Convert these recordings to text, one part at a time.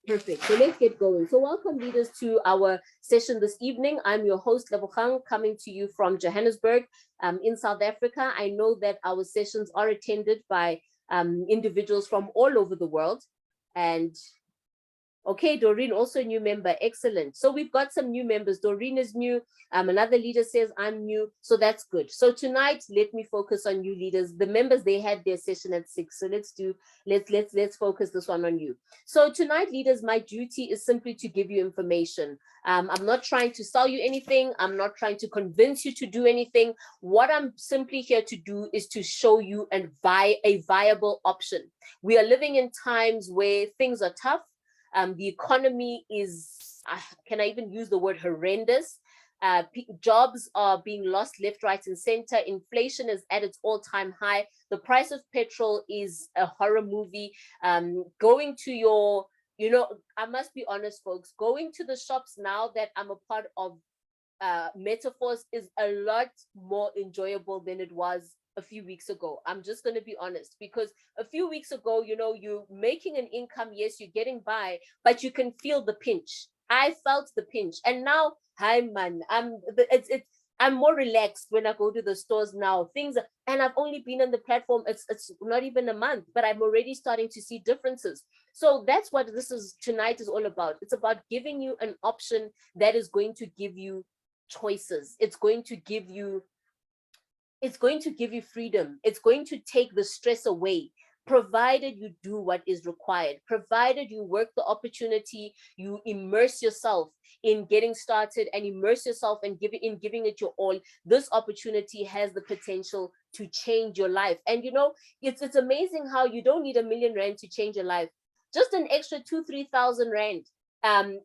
Perfect. So let's get going. So welcome leaders to our session this evening. I'm your host, Lebogang, coming to you from Johannesburg in South Africa. I know that our sessions are attended by individuals from all over the world. And okay, Doreen, also a new member. Excellent. So we've got some new members. Doreen is new. Another leader says I'm new. So that's good. So tonight, let me focus on you leaders. The members, they had their session at 6. So let's focus this one on you. So tonight, leaders, my duty is simply to give you information. I'm not trying to sell you anything. I'm not trying to convince you to do anything. What I'm simply here to do is to show you a viable option. We are living in times where things are tough. The economy is, can I even use the word horrendous? Jobs are being lost left, right, and center. Inflation is at its all-time high. The price of petrol is a horror movie. Going to your, I must be honest, folks, going to the shops now that I'm a part of MetaForce is a lot more enjoyable than it was a few weeks ago. I'm just going to be honest, because a few weeks ago, you're making an income. Yes, you're getting by, but you can feel the pinch. I felt the pinch. And now, hi man, I'm more relaxed when I go to the stores now. And I've only been on the platform, it's not even a month, but I'm already starting to see differences. So that's what this is tonight is all about. It's about giving you an option that is going to give you choices. It's going to give you freedom. It's going to take the stress away, provided you do what is required, provided you work the opportunity, you immerse yourself in getting started and immerse yourself and giving it your all. This opportunity has the potential to change your life. And it's amazing how you don't need R1 million to change your life. Just an extra 2-3 thousand rand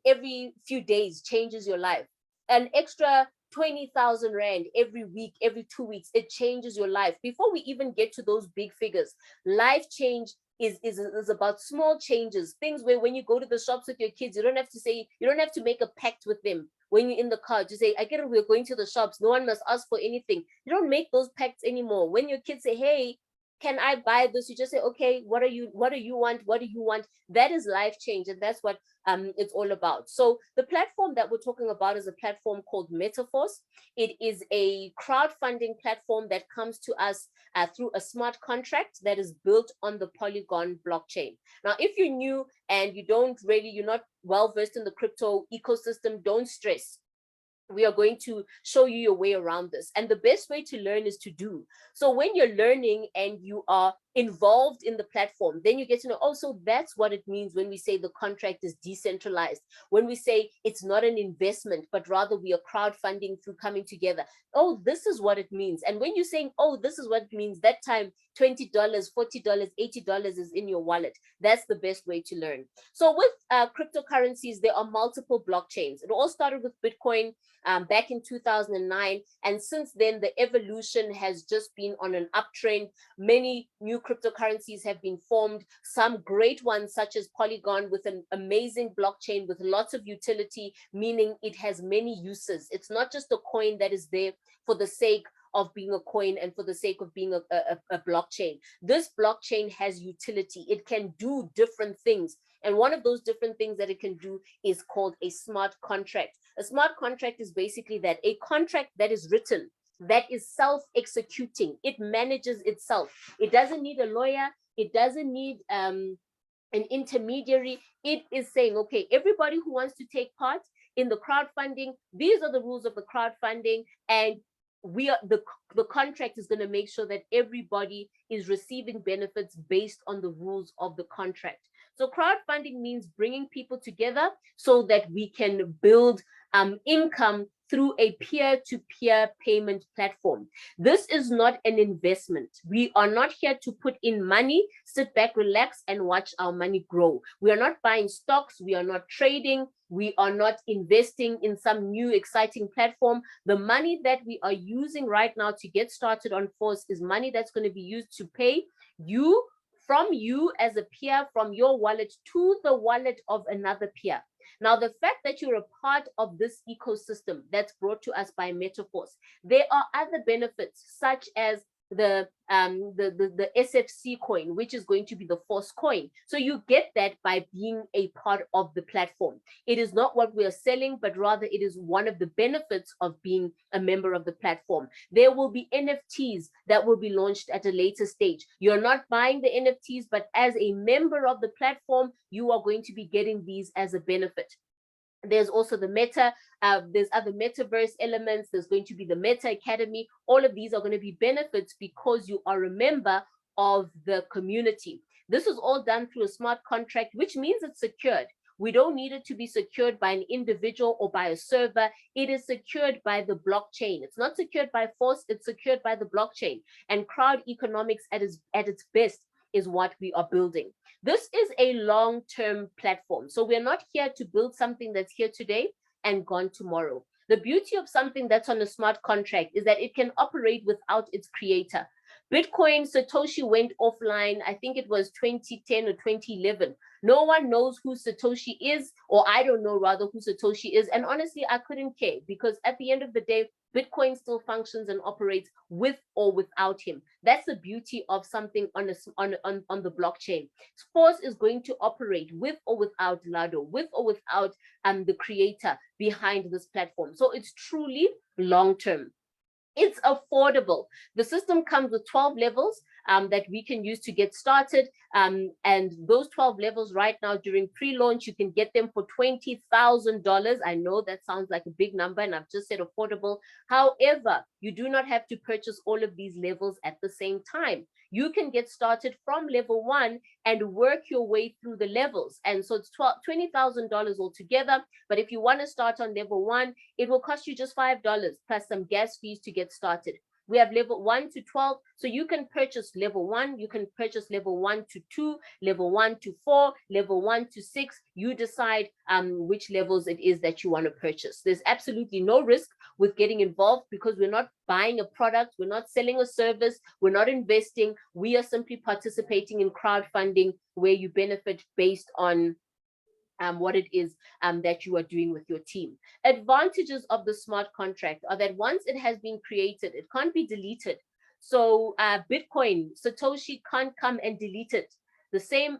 every few days changes your life. An extra 20,000 rand every week, every 2 weeks, it changes your life. Before we even get to those big figures, life change is about small changes, things where when you go to the shops with your kids, you don't have to make a pact with them. When you're in the car, just say, I get it, we're going to the shops, no one must ask for anything. You don't make those pacts anymore. When your kids say, hey, can I buy this? You just say, okay, what do you want? That is life change, and that's what it's all about. So the platform that we're talking about is a platform called MetaForce. It is a crowdfunding platform that comes to us through a smart contract that is built on the Polygon blockchain. Now, if you're new and you're not well versed in the crypto ecosystem, don't stress. We are going to show you your way around this. And the best way to learn is to do. So when you're learning and you are involved in the platform, then you get to know, oh, so that's what it means when we say the contract is decentralized, when we say it's not an investment, but rather we are crowdfunding through coming together. Oh, this is what it means. And when you're saying, oh, this is what it means, that time $20, $40, $80 is in your wallet. That's the best way to learn. So with cryptocurrencies, there are multiple blockchains. It all started with Bitcoin back in 2009. And since then, the evolution has just been on an uptrend. Many new cryptocurrencies have been formed, some great ones such as Polygon, with an amazing blockchain with lots of utility, meaning it has many uses. It's not just a coin that is there for the sake of being a coin and for the sake of being a blockchain. This blockchain has utility. It can do different things. And one of those different things that it can do is called a smart contract. A smart contract is basically that, a contract that is written, that is self-executing. It manages itself. It doesn't need a lawyer. It doesn't need an intermediary. It is saying, okay, everybody who wants to take part in the crowdfunding, these are the rules of the crowdfunding, and the contract is going to make sure that everybody is receiving benefits based on the rules of the contract. So crowdfunding means bringing people together so that we can build income through a peer-to-peer payment platform. This is not an investment. We are not here to put in money, sit back, relax, and watch our money grow. We are not buying stocks. We are not trading. We are not investing in some new exciting platform. The money that we are using right now to get started on Force is money that's going to be used to pay you, from you as a peer, from your wallet to the wallet of another peer. Now, the fact that you're a part of this ecosystem that's brought to us by MetaForce, there are other benefits, such as the SFC coin, which is going to be the Force coin. So you get that by being a part of the platform. It is not what we are selling, but rather it is one of the benefits of being a member of the platform. There will be NFTs that will be launched at a later stage. You're not buying the NFTs, but as a member of the platform, you are going to be getting these as a benefit. There's also the there's other metaverse elements. There's going to be the Meta Academy. All of these are going to be benefits because you are a member of the community. This is all done through a smart contract, which means it's secured. We don't need it to be secured by an individual or by a server. It is secured by the blockchain. It's not secured by force, it's secured by the blockchain. And crowd economics at its best is what we are building. This is a long-term platform. So we're not here to build something that's here today and gone tomorrow. The beauty of something that's on a smart contract is that it can operate without its creator. Bitcoin, Satoshi went offline, I think it was 2010 or 2011. No one knows who Satoshi is, or I don't know rather who Satoshi is. And honestly, I couldn't care because at the end of the day, Bitcoin still functions and operates with or without him. That's the beauty of something on the blockchain. Force is going to operate with or without Lado, with or without the creator behind this platform. So it's truly long-term. It's affordable. The system comes with 12 levels that we can use to get started. And those 12 levels right now during pre-launch, you can get them for $20,000. I know that sounds like a big number and I've just said affordable. However, you do not have to purchase all of these levels at the same time. You can get started from level 1 and work your way through the levels. And so it's $20,000 altogether. But if you want to start on level 1, it will cost you just $5 plus some gas fees to get started. We have level 1 to 12. So you can purchase level 1, you can purchase level 1 to 2, level 1 to 4, level 1 to 6. You decide which levels it is that you want to purchase. There's absolutely no risk with getting involved because we're not buying a product, we're not selling a service, we're not investing. We are simply participating in crowdfunding where you benefit based on what it is that you are doing with your team. Advantages of the smart contract are that once it has been created, it can't be deleted. So Bitcoin, Satoshi can't come and delete it. The same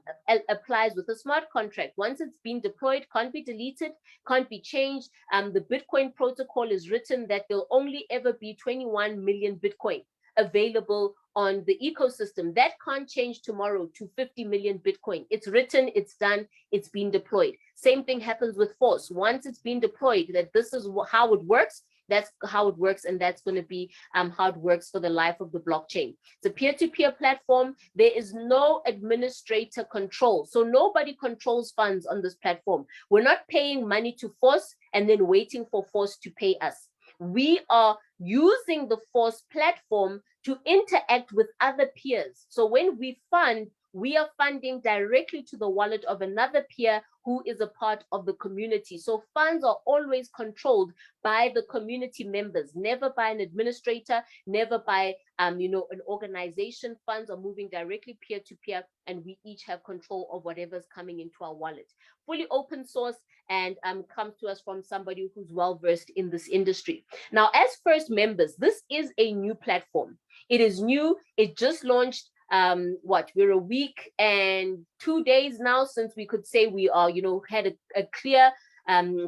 applies with a smart contract. Once it's been deployed, can't be deleted, can't be changed. The Bitcoin protocol is written that there'll only ever be 21 million Bitcoin available on the ecosystem. That can't change tomorrow to 50 million Bitcoin. It's written, it's done, it's been deployed. Same thing happens with Force. Once it's been deployed, that this is how it works, that's how it works, and that's going to be how it works for the life of the blockchain. It's a peer-to-peer platform. There is no administrator control. So nobody controls funds on this platform. We're not paying money to Force and then waiting for Force to pay us. We are using the Force platform to interact with other peers. So when we fund, we are funding directly to the wallet of another peer who is a part of the community. So funds are always controlled by the community members, never by an administrator, never by an organization. Funds are moving directly peer to peer, and we each have control of whatever's coming into our wallet. Fully open source and comes to us from somebody who's well versed in this industry. Now, as first members, this is a new platform. It is new. It just launched. We're a week and 2 days now since we could say we are, had a clear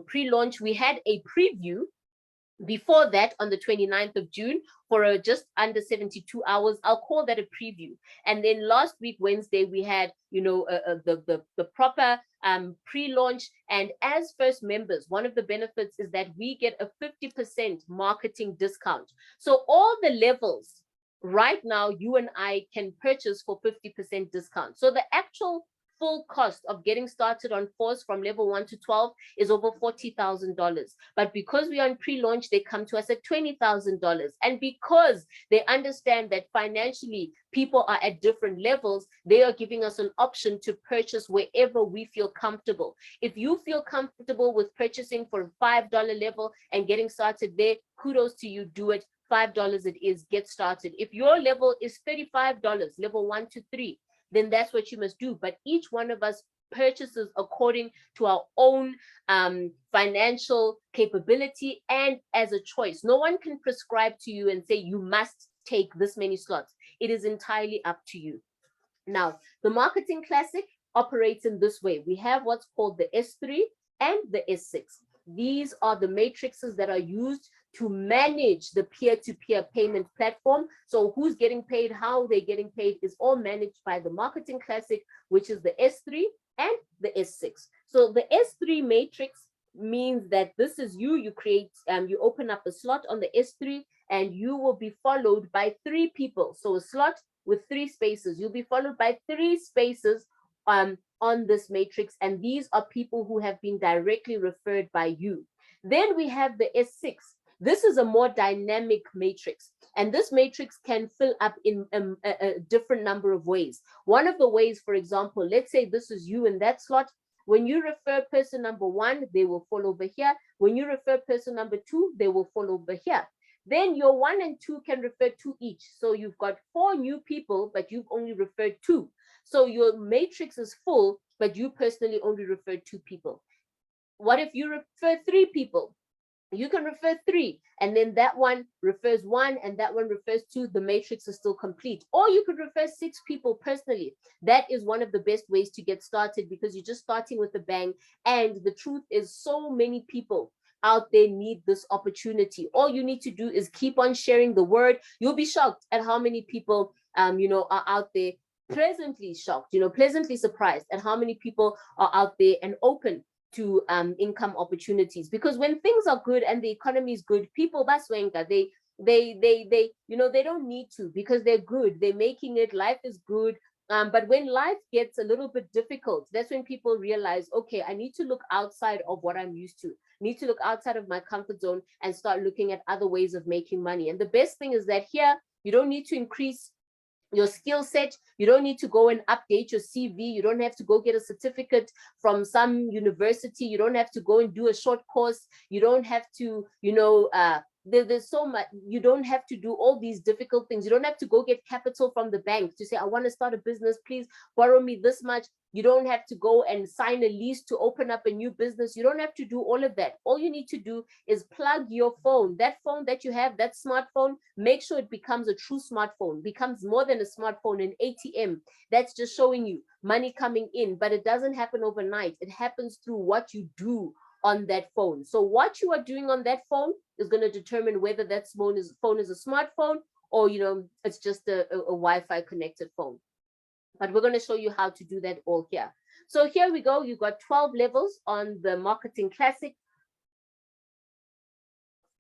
pre-launch. We had a preview before that on the 29th of June for just under 72 hours. I'll call that a preview. And then last week, Wednesday, we had, the proper pre-launch. And as first members, one of the benefits is that we get a 50% marketing discount. So all the levels right now, you and I can purchase for 50% discount. So the actual full cost of getting started on Force from level 1 to 12 is over $40,000. But because we are on pre-launch, they come to us at $20,000. And because they understand that financially people are at different levels, they are giving us an option to purchase wherever we feel comfortable. If you feel comfortable with purchasing for a $5 level and getting started there, kudos to you, do it. $5 it is, get started. If your level is $35, level 1 to 3, then that's what you must do. But each one of us purchases according to our own financial capability and as a choice. No one can prescribe to you and say you must take this many slots. It is entirely up to you. Now, the marketing classic operates in this way. We have what's called the S3 and the S6. These are the matrices that are used to manage the peer-to-peer payment platform. So who's getting paid, how they're getting paid is all managed by the marketing classic, which is the S3 and the S6. So the S3 matrix means that this is you, you open up a slot on the S3 and you will be followed by 3 people. So a slot with 3 spaces, you'll be followed by 3 spaces on this matrix, and these are people who have been directly referred by you. Then we have the S6. This is a more dynamic matrix, and this matrix can fill up in a different number of ways. One of the ways, for example, let's say this is you in that slot. When you refer person number 1, they will fall over here. When you refer person number 2, they will fall over here. Then your 1 and 2 can refer 2 each. So you've got 4 new people, but you've only referred 2. So your matrix is full, but you personally only referred 2 people. What if you refer 3 people? You can refer 3, and then that one refers 1, and that one refers 2. The matrix is still complete. Or you could refer 6 people personally. That is one of the best ways to get started, because you're just starting with a bang. And the truth is, so many people out there need this opportunity. All you need to do is keep on sharing the word. You'll be shocked at how many people are out there, pleasantly shocked, pleasantly surprised at how many people are out there and open to income opportunities. Because when things are good and the economy is good, people baswenga, they don't need to, because they're good, they're making it, life is good. But when life gets a little bit difficult, that's when people realize, okay, I need to look outside of what I'm used to, need to look outside of my comfort zone and start looking at other ways of making money. And the best thing is that here, you don't need to increase your skill set. You don't need to go and update your CV. You don't have to go get a certificate from some university. You don't have to go and do a short course. You don't have to, there's so much. You don't have to do all these difficult things. You don't have to go get capital from the bank to say, I want to start a business, please borrow me this much. You don't have to go and sign a lease to open up a new business. You don't have to do all of that. All you need to do is plug your phone, that phone that you have, that smartphone, make sure it becomes a true smartphone, becomes more than a smartphone, an ATM that's just showing you money coming in. But it doesn't happen overnight. It happens through what you do on that phone. So what you are doing on that phone is going to determine whether that phone is a smartphone or, it's just a Wi-Fi connected phone. But we're going to show you how to do that all here. So here we go. You've got 12 levels on the marketing classic.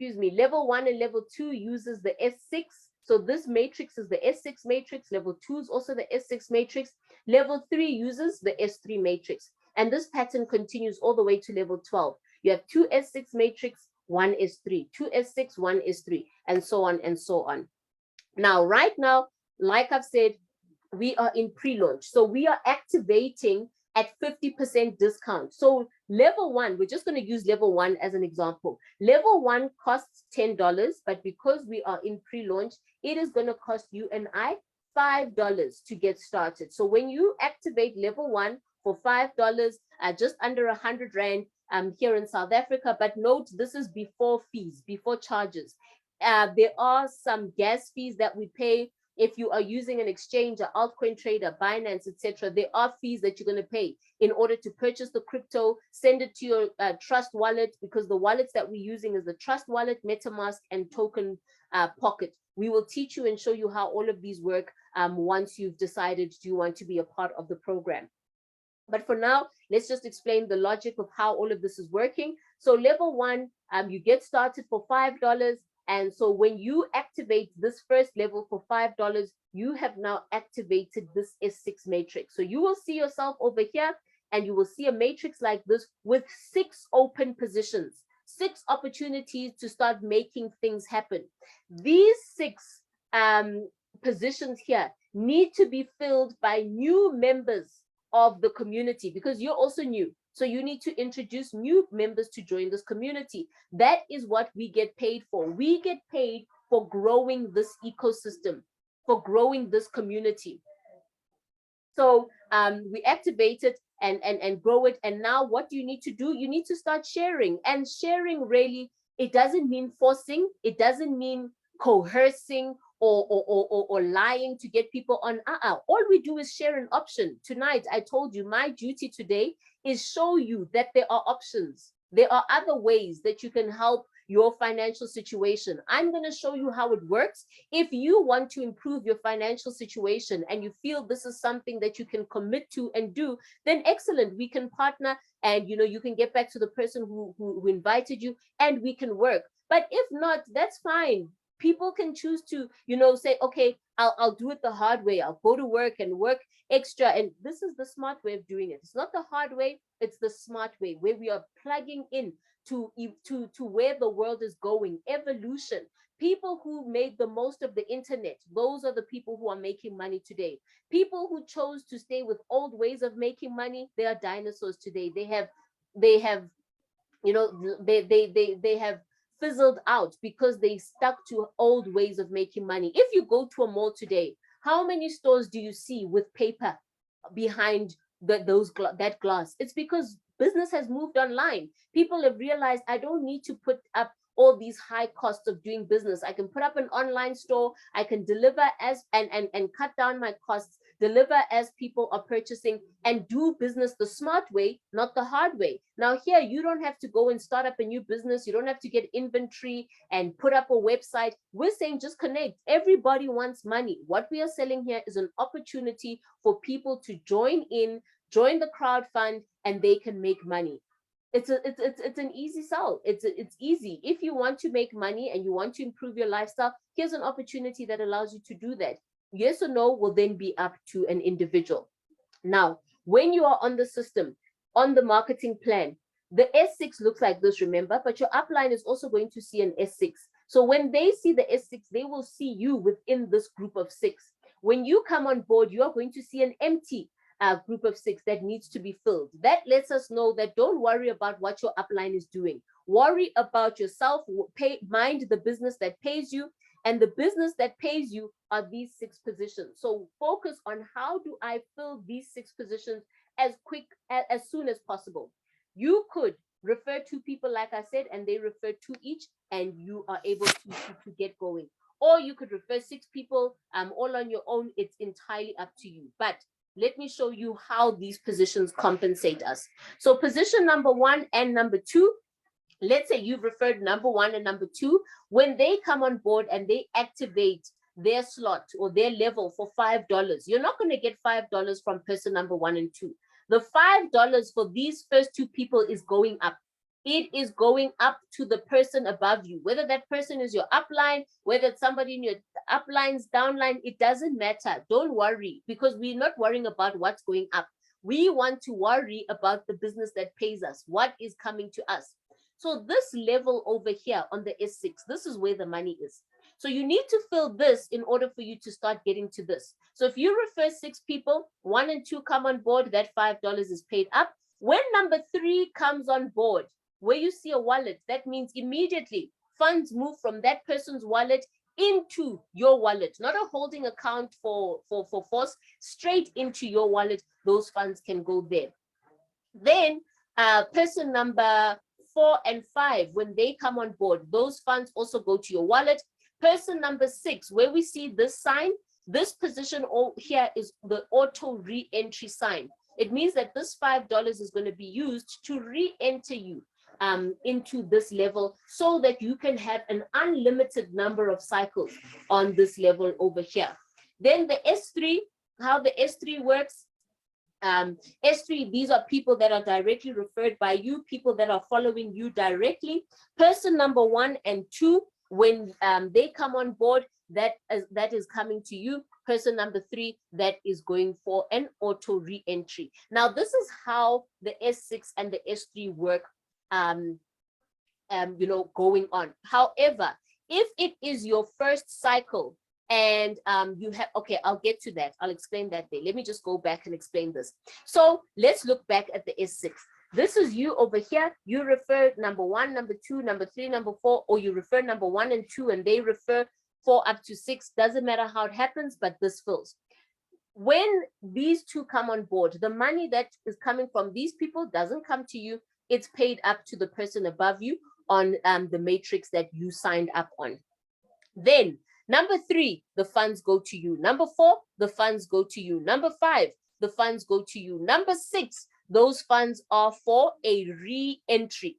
Level 1 and level 2 uses the S6. So this matrix is the S6 matrix. Level 2 is also the S6 matrix. Level 3 uses the S3 matrix. And this pattern continues all the way to level 12. You have 2 S6 matrix, 1 S3, 2 S6, 1 S3, and so on and so on. Now, right now, like I've said, we are in pre-launch. So we are activating at 50% discount. So level 1, we're just going to use level 1 as an example. Level 1 costs $10, but because we are in pre-launch, it is going to cost you and I $5 to get started. So when you activate level 1 for $5, just under 100 Rand here in South Africa, but note, this is before fees, before charges. There are some gas fees that we pay. If you are using an exchange, an altcoin trader, Binance, etc., there are fees that you're going to pay in order to purchase the crypto, send it to your Trust wallet, because the wallets that we're using is the Trust wallet, MetaMask, and Token Pocket. We will teach you and show you how all of these work once you've decided you want to be a part of the program. But for now, let's just explain the logic of how all of this is working. So level 1, you get started for $5. And so when you activate this first level for $5, you have now activated this S6 matrix. So you will see yourself over here, and you will see a matrix like this with 6 open positions, 6 opportunities to start making things happen. These 6 positions here need to be filled by new members of the community, because you're also new. So you need to introduce new members to join this community. That is what we get paid for. We get paid for growing this ecosystem, for growing this community. So we activate it and grow it. And now what do you need to do? You need to start sharing. And sharing, really, it doesn't mean forcing. It doesn't mean coercing or lying to get people on. All we do is share an option. Tonight, I told you my duty today is show you that there are options. There are other ways that you can help your financial situation. I'm going to show you how it works. If you want to improve your financial situation and you feel this is something that you can commit to and do, then excellent. We can partner, and you can get back to the person who invited you, and we can work. But if not, that's fine. People can choose to, say, okay, I'll do it the hard way. I'll go to work and work extra. And this is the smart way of doing it. It's not the hard way, it's the smart way, where we are plugging in to where the world is going, evolution. People who made the most of the internet, those are the people who are making money today. People who chose to stay with old ways of making money, they are dinosaurs today. They have they have fizzled out because they stuck to old ways of making money. If you go to a mall today, how many stores do you see with paper behind that glass? It's because business has moved online. People have realized, I don't need to put up all these high costs of doing business. I can put up an online store. I can deliver as and cut down my costs, deliver as people are purchasing, and do business the smart way, not the hard way. Now here, you don't have to go and start up a new business. You don't have to get inventory and put up a website. We're saying just connect. Everybody wants money. What we are selling here is an opportunity for people to join the crowd fund, and they can make money. It's an easy sell. It's easy. If you want to make money and you want to improve your lifestyle, here's an opportunity that allows you to do that. Yes or no will then be up to an individual. Now, when you are on the system, on the marketing plan, the S6 looks like this, remember, but your upline is also going to see an S6. So when they see the S6, they will see you within this group of 6. When you come on board, you are going to see an empty group of 6 that needs to be filled. That lets us know that don't worry about what your upline is doing. Worry about yourself. Mind the business that pays you, and the business that pays you are these 6 positions. So focus on, how do I fill these 6 positions as soon as possible. You could refer 2 people, like I said, and they refer 2 each, and you are able to get going. Or you could refer 6 people all on your own. It's entirely up to you. But let me show you how these positions compensate us. So position number 1 and number 2, let's say you've referred number 1 and number 2. When they come on board and they activate their slot or their level for $5, you're not going to get $5 from person number 1 and 2. The $5 for these first 2 people is going up. It is going up to the person above you, whether that person is your upline, whether it's somebody in your uplines, downline, it doesn't matter. Don't worry, because we're not worrying about what's going up. We want to worry about the business that pays us, what is coming to us. So this level over here on the S6, this is where the money is. So you need to fill this in order for you to start getting to this. So if you refer 6 people, 1 and 2 come on board, that $5 is paid up. When number 3 comes on board, where you see a wallet, that means immediately funds move from that person's wallet into your wallet, not a holding account for Force, straight into your wallet. Those funds can go there. Then person number 4 and 5, when they come on board, those funds also go to your wallet. Person number 6, where we see this sign, this position here is the auto re-entry sign. It means that this $5 is going to be used to re-enter you into this level, so that you can have an unlimited number of cycles on this level over here. Then the S3, how the S3 works. S3, these are people that are directly referred by you, people that are following you directly. Person number 1 and 2, when they come on board, that is coming to you. Person number 3, that is going for an auto re-entry. Now, this is how the S6 and the S3 work, going on. However, if it is your first cycle and you have, okay, I'll get to that. I'll explain that there. Let me just go back and explain this. So let's look back at the S6. This is you over here. You refer number 1, number 2, number 3, number 4, or you refer number 1 and 2, and they refer 4 up to 6. Doesn't matter how it happens, but this fills. When these 2 come on board, the money that is coming from these people doesn't come to you. It's paid up to the person above you on the matrix that you signed up on. Then Number 3, the funds go to you. Number 4, the funds go to you. Number 5, the funds go to you. Number 6, those funds are for a re-entry.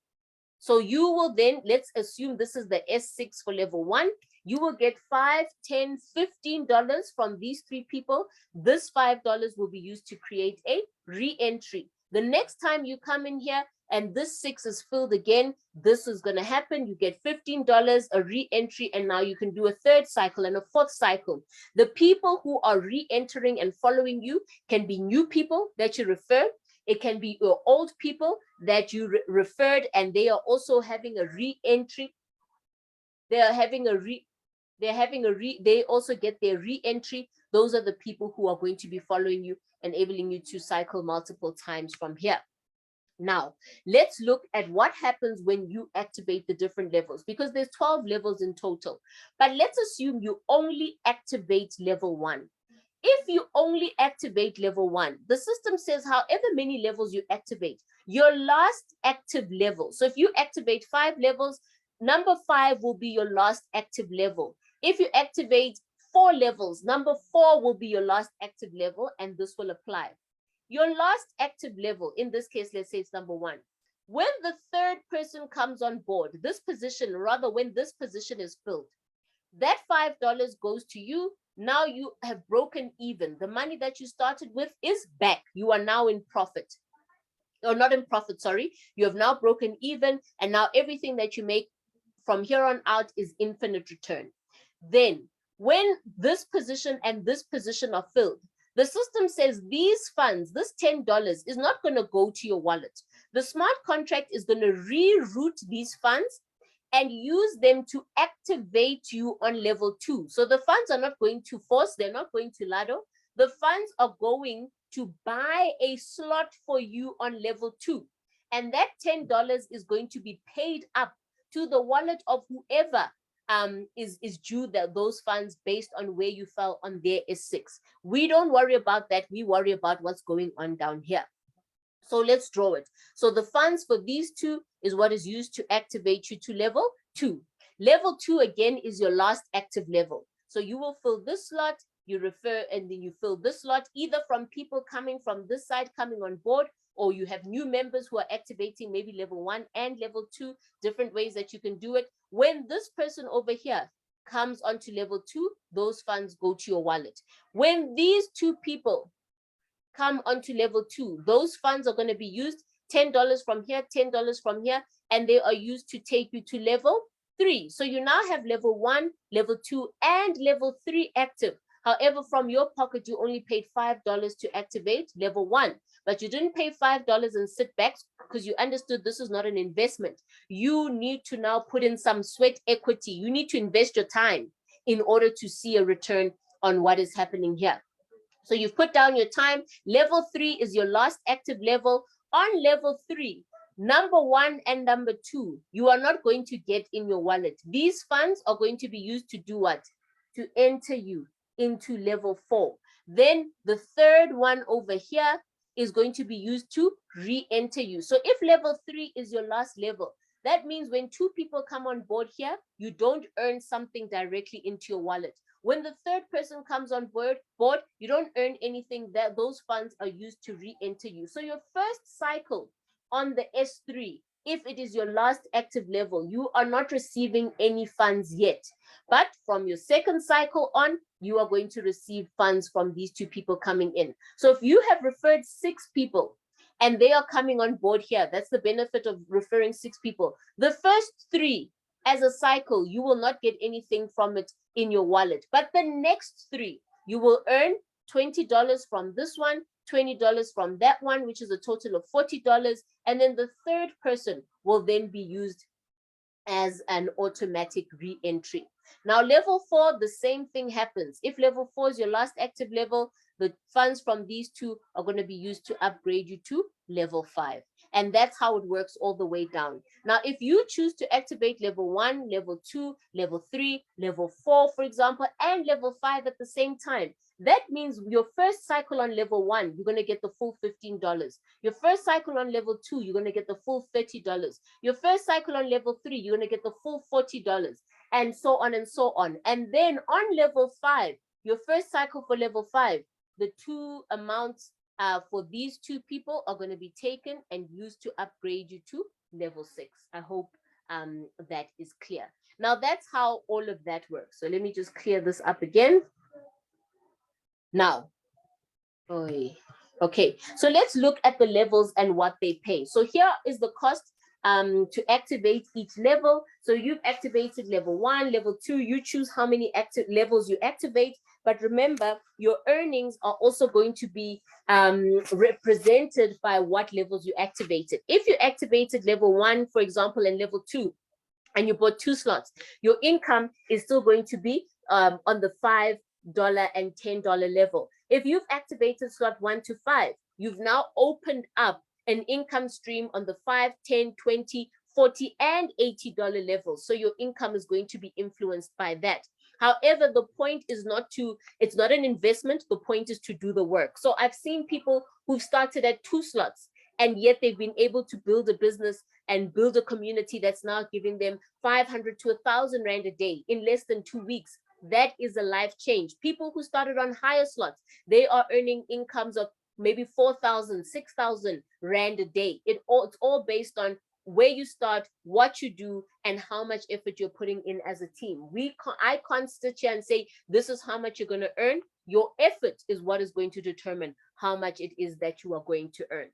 So you will then, let's assume this is the S6 for level 1. You will get $5, $10, $15 from these 3 people. This $5 will be used to create a re-entry. The next time you come in here and this 6 is filled again, this is going to happen. You get $15, a re-entry, and now you can do a 3rd cycle and a 4th cycle. The people who are re-entering and following you can be new people that you refer. It can be your old people that you referred, and they are also having a re-entry. They also get their re-entry. Those are the people who are going to be following you, enabling you to cycle multiple times from here. Now, let's look at what happens when you activate the different levels, because there's 12 levels in total. But let's assume you only activate level 1. If you only activate level 1, the system says however many levels you activate, your last active level. So if you activate 5 levels, number 5 will be your last active level. If you activate 4 levels, number 4 will be your last active level, and this will apply. Your last active level, in this case, let's say it's number 1. When the 3rd person comes on board, this position, rather when this position is filled, that $5 goes to you. Now you have broken even. The money that you started with is back. You are now in profit. Or not in profit, sorry. You have now broken even, and now everything that you make from here on out is infinite return. Then, when this position and this position are filled, the system says these funds, this $10 is not going to go to your wallet. The smart contract is going to reroute these funds and use them to activate you on level 2. So the funds are not going to Force, they're not going to Lado. The funds are going to buy a slot for you on level 2. And that $10 is going to be paid up to the wallet of whoever is due those funds based on where you fell on their S6. We don't worry about that. We worry about what's going on down here. So let's draw it. So the funds for these 2 is what is used to activate you to level 2. Level 2 again is your last active level. So you will fill this slot, you refer, and then you fill this slot either from people coming from this side coming on board, or you have new members who are activating maybe level 1 and level 2, different ways that you can do it. When this person over here comes onto level 2, those funds go to your wallet. When these 2 people come onto level 2, those funds are going to be used, $10 from here, $10 from here, and they are used to take you to level 3. So you now have level 1, level 2, and level 3 active. However, from your pocket, you only paid $5 to activate level 1, but you didn't pay $5 and sit back because you understood this is not an investment. You need to now put in some sweat equity. You need to invest your time in order to see a return on what is happening here. So you've put down your time. Level 3 is your last active level. On level 3, number 1 and number 2, you are not going to get in your wallet. These funds are going to be used to do what? To enter you into level 4. Then the 3rd one over here is going to be used to re-enter you. So if level 3 is your last level, that means when 2 people come on board here, you don't earn something directly into your wallet. When the 3rd person comes on board, you don't earn anything. That those funds are used to re-enter you. So your first cycle on the S3, if it is your last active level, you are not receiving any funds yet. But from your 2nd cycle on, you are going to receive funds from these 2 people coming in. So if you have referred 6 people and they are coming on board here, that's the benefit of referring 6 people. The first 3, as a cycle, you will not get anything from it in your wallet. But the next 3, you will earn $20 from this one, $20 from that one, which is a total of $40. And then the 3rd person will then be used as an automatic re-entry. Now, level 4, the same thing happens. If level 4 is your last active level, the funds from these 2 are going to be used to upgrade you to level 5. And that's how it works all the way down. Now, if you choose to activate level 1, level 2, level 3, level 4, for example, and level 5 at the same time, that means your first cycle on level 1, you're going to get the full $15. Your first cycle on level 2, you're going to get the full $30. Your first cycle on level 3, you're going to get the full $40. and so on and so on. And then on level 5, your first cycle for level 5, the two amounts for these two people are going to be taken and used to upgrade you to level 6. I hope that is clear. Now that's how all of that works. So let me just clear this up again. Now, okay, so let's look at the levels and what they pay. So here is the cost to activate each level. So you've activated level 1, level 2, you choose how many active levels you activate. But remember, your earnings are also going to be represented by what levels you activated. If you activated level 1, for example, and level 2, and you bought 2 slots, your income is still going to be on the $5 and $10 level. If you've activated slot 1 to 5, you've now opened up an income stream on the 5, 10, 20, 40, and $80 levels. So your income is going to be influenced by that. However, the point is it's not an investment. The point is to do the work. So I've seen people who've started at 2 slots, and yet they've been able to build a business and build a community that's now giving them 500 to 1,000 Rand a day in less than 2 weeks. That is a life change. People who started on higher slots, they are earning incomes of maybe 4,000, 6,000 Rand a day. It's all based on where you start, what you do, and how much effort you're putting in as a team. I can't sit here and say, this is how much you're going to earn. Your effort is what is going to determine how much it is that you are going to earn.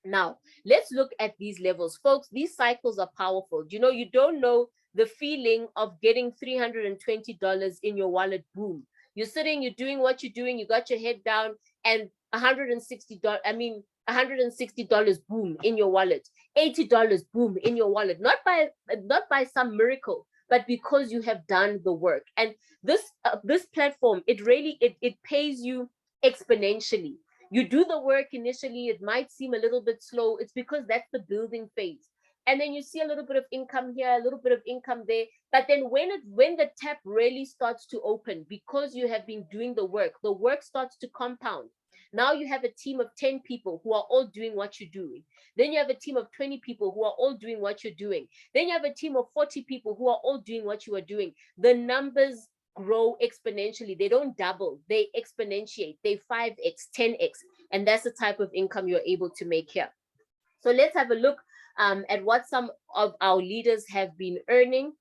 Now, let's look at these levels. Folks, these cycles are powerful. You don't know the feeling of getting $320 in your wallet. Boom. You're sitting, you're doing what you're doing, you got your head down, and $160, boom, in your wallet. $80, boom, in your wallet. Not by some miracle, but because you have done the work. And this platform, it pays you exponentially. You do the work initially, it might seem a little bit slow. It's because that's the building phase. And then you see a little bit of income here, a little bit of income there. But then when the tap really starts to open, because you have been doing the work starts to compound. Now you have a team of 10 people who are all doing what you're doing. Then you have a team of 20 people who are all doing what you're doing. Then you have a team of 40 people who are all doing what you are doing. The numbers grow exponentially. They don't double, they exponentiate. They 5x, 10x. And that's the type of income you're able to make here. So let's have a look at what some of our leaders have been earning.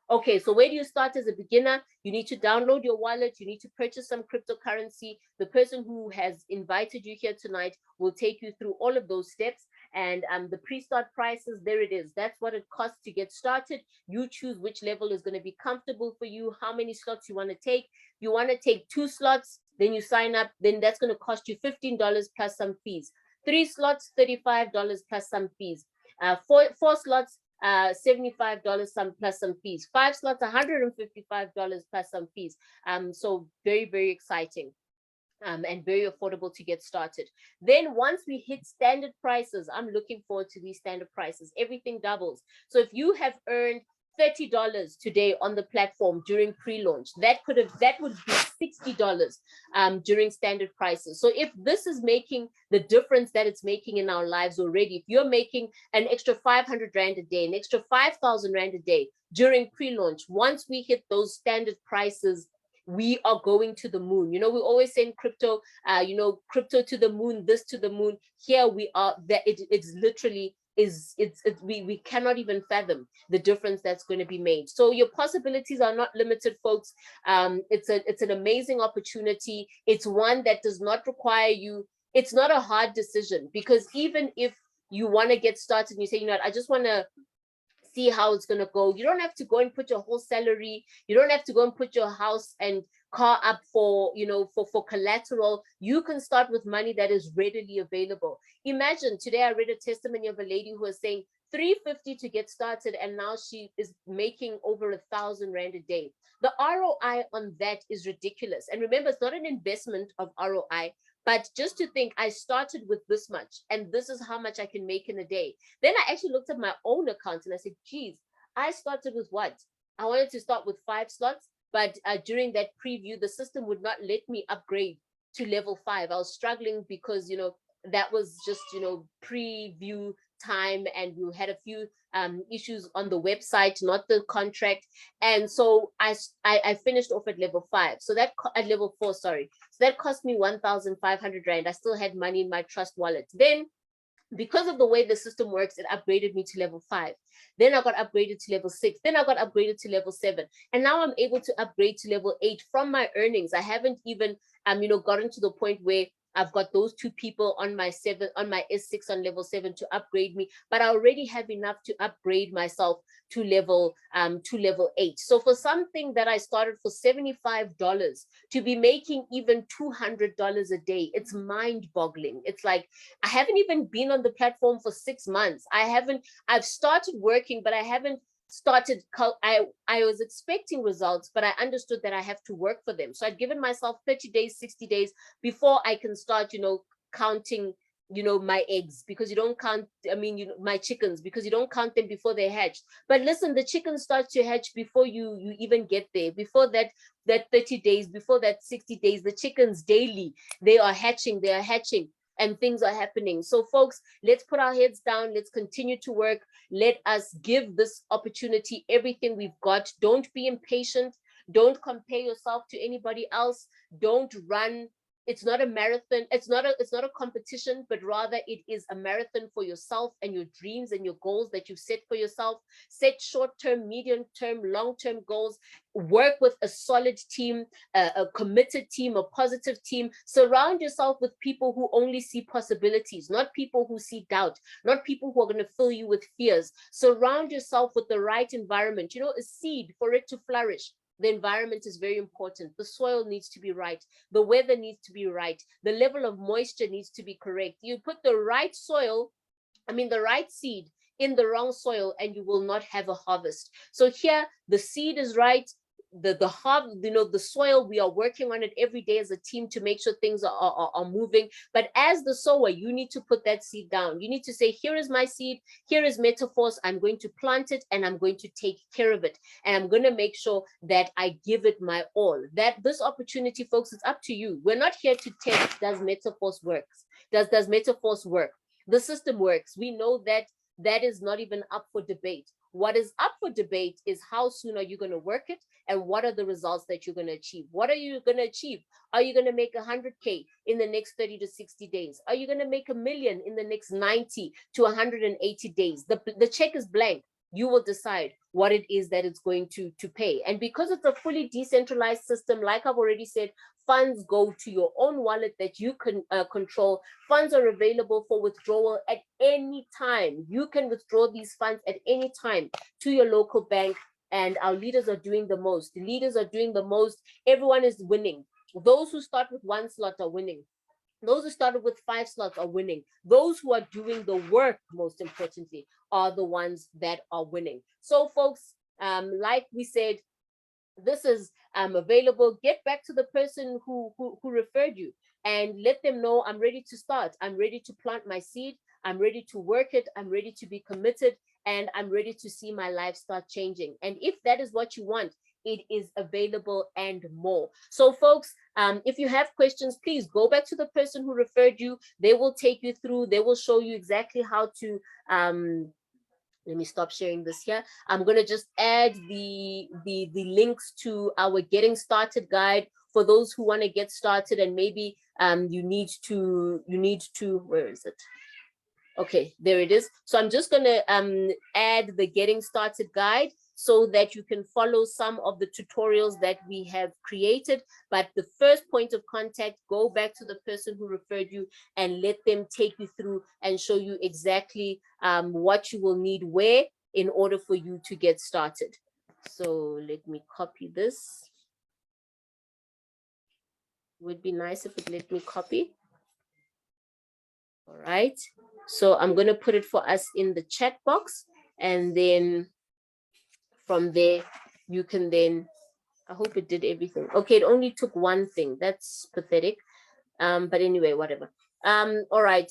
Okay, so where do you start as a beginner? You need to download your wallet. You need to purchase some cryptocurrency. The person who has invited you here tonight will take you through all of those steps. And the pre-start prices, there it is. That's what it costs to get started. You choose which level is going to be comfortable for you, how many slots you want to take. You want to take 2 slots, then you sign up. Then that's going to cost you $15 plus some fees. 3 slots, $35 plus some fees. 4 slots, $75 plus some fees. 5 slots, $155 plus some fees. So very, very exciting. And very affordable to get started. Then once we hit standard prices, I'm looking forward to these standard prices. Everything doubles. So if you have earned $30 today on the platform during pre-launch, that would be $60 during standard prices. So if this is making the difference that it's making in our lives already, if you're making an extra 500 Rand a day, an extra 5,000 Rand a day during pre-launch, once we hit those standard prices, we are going to the moon. We always say in crypto, crypto to the moon, this to the moon. Here we are, that it's literally we cannot even fathom the difference that's going to be made. So your possibilities are not limited, folks. It's an amazing opportunity. It's one that does not require you. It's not a hard decision, because even if you want to get started and you say, I just want to see how it's going to go. You don't have to go and put your whole salary. You don't have to go and put your house and car up for collateral. You can start with money that is readily available. Imagine today I read a testimony of a lady who was saying $350 to get started, and now she is making over 1,000 Rand a day. The ROI on that is ridiculous. And remember, it's not an investment of ROI, but just to think, I started with this much, and this is how much I can make in a day. Then I actually looked at my own account and I said, geez, I started with what? I wanted to start with 5 slots, but during that preview, the system would not let me upgrade to level 5. I was struggling because, that was just, you know, preview time, and we had a few issues on the website, not the contract. And so I finished off at level 5. So that at level 4, sorry. So that cost me 1,500 Rand. I still had money in my trust wallet. Then, because of the way the system works, it upgraded me to level 5. Then I got upgraded to level 6. Then I got upgraded to level 7. And now I'm able to upgrade to level 8 from my earnings. I haven't even, you know, gotten to the point where I've got those 2 people on my S6 on level 7 to upgrade me, but I already have enough to upgrade myself to level 8. So for something that I started for $75 to be making even $200 a day, it's mind-boggling. It's like, I haven't even been on the platform for 6 months. I've started working, but I haven't started. I was expecting results, but I understood that I have to work for them. So I'd given myself 30 days, 60 days before I can start, you know, counting, you know, my eggs, because you don't count, I mean, you know, my chickens, because you don't count them before they hatch. But listen, the chickens start to hatch before you even get there. Before that 30 days, before that 60 days, the chickens daily, they are hatching, and things are happening. So folks, let's put our heads down. Let's continue to work. Let us give this opportunity everything we've got. Don't be impatient. Don't compare yourself to anybody else. Don't run. It's not a marathon. It's not a competition, but rather it is a marathon for yourself and your dreams and your goals that you've set for yourself. Set short-term, medium-term, long-term goals. Work with a solid team, a committed team, a positive team. Surround yourself with people who only see possibilities, not people who see doubt, not people who are going to fill you with fears. Surround yourself with the right environment. You know, a seed, for it to flourish, the environment is very important. The soil needs to be right. The weather needs to be right. The level of moisture needs to be correct. You put the right the right seed in the wrong soil, and you will not have a harvest. So here, the seed is right. The soil, we are working on it every day as a team to make sure things are moving. But as the sower, you need to put that seed down. You need to say, here is my seed, here is MetaForce. I'm going to plant it, and I'm going to take care of it, and I'm going to make sure that I give it my all. That this opportunity, folks, is up to you. We're not here to test, does MetaForce works? Does MetaForce work? The system works. We know that is not even up for debate. What is up for debate is how soon are you going to work it, and what are the results that you're going to achieve? What are you going to achieve? Are you going to make 100K in the next 30 to 60 days? Are you going to make $1 million in the next 90 to 180 days? The check is blank. You will decide what it is that it's going to pay. And because it's a fully decentralized system, like I've already said, funds go to your own wallet that you can control. Funds are available for withdrawal at any time. You can withdraw these funds at any time to your local bank, and our leaders are doing the most. The leaders are doing the most. Everyone is winning. Those who start with 1 slot are winning. Those who started with 5 slots are winning. Those who are doing the work, most importantly, are the ones that are winning. So folks, like we said, this is available. Get back to the person who referred you and let them know, I'm ready to start. I'm ready to plant my seed. I'm ready to work it. I'm ready to be committed, and I'm ready to see my life start changing. And if that is what you want, it is available and more. So folks, if you have questions, please go back to the person who referred you. They will take you through. They will show you exactly how to let me stop sharing this here. I'm going to just add the links to our getting started guide for those who want to get started, and maybe you need to where is it? Okay, there it is. So I'm just going to add the getting started guide so that you can follow some of the tutorials that we have created. But the first point of contact, go back to the person who referred you and let them take you through and show you exactly what you will need where in order for you to get started. So let me copy this. Would be nice if it let me copy. All right. So I'm going to put it for us in the chat box, and then from there, you can then, I hope it did everything. Okay, it only took one thing. That's pathetic. But anyway, whatever. All right.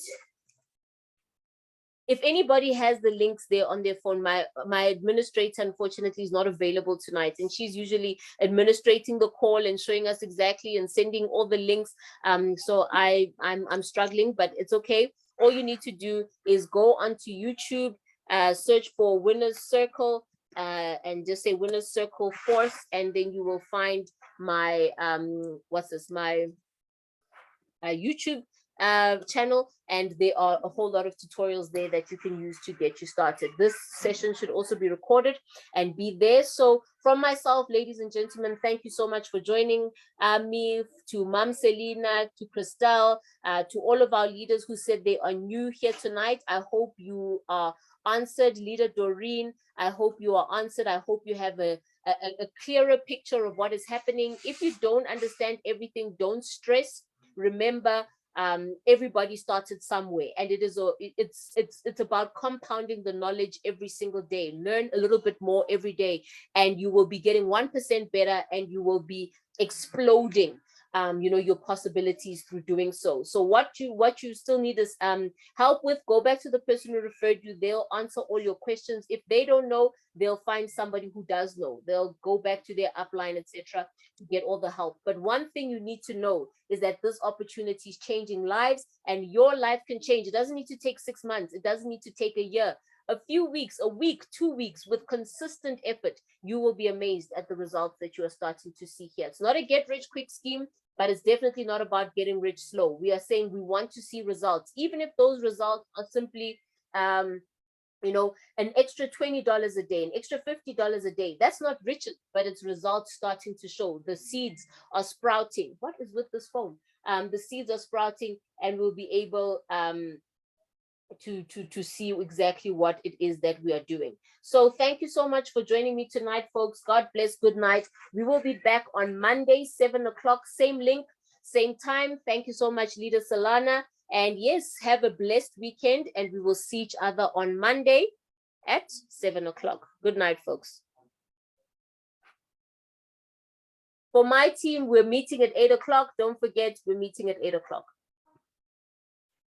if anybody has the links there on their phone, my administrator unfortunately is not available tonight, and she's usually administrating the call and showing us exactly and sending all the links. So I'm struggling, but it's okay. All you need to do is go onto YouTube, search for Winners Circle, and just say Winners Circle Force, and then you will find my my YouTube channel, and there are a whole lot of tutorials there that you can use to get you started. This session should also be recorded and be there. So from myself, ladies and gentlemen, thank you so much for joining me, to Mam Selina, to Christelle, to all of our leaders who said they are new here tonight. I hope you are answered. Leader Doreen, I hope you are answered. I hope you have a clearer picture of what is happening. If you don't understand everything, don't stress. Remember, everybody started somewhere, and it's about compounding the knowledge every single day. Learn a little bit more every day, and you will be getting 1% better, and you will be exploding your possibilities through doing so. So what you still need is help with. Go back to the person who referred you. They'll answer all your questions. If they don't know, they'll find somebody who does know. They'll go back to their upline, etc., to get all the help. But one thing you need to know is that this opportunity is changing lives, and your life can change. It doesn't need to take 6 months. It doesn't need to take a year. A few weeks, a week, 2 weeks, with consistent effort, you will be amazed at the results that you are starting to see here. It's not a get rich quick scheme, but it's definitely not about getting rich slow. We are saying we want to see results, even if those results are simply an extra $20 a day, an extra $50 a day. That's not riches, but it's results starting to show. The seeds are sprouting. What is with this phone? The seeds are sprouting, and we'll be able to see exactly what it is that we are doing. So thank you so much for joining me tonight, folks. God bless. Good night. We will be back on Monday, 7 o'clock, same link, same time. Thank you so much, Leader Solana. And yes, have a blessed weekend, and we will see each other on Monday at 7 o'clock. Good night, folks. For my team, we're meeting at 8 o'clock. Don't forget, we're meeting at 8 o'clock.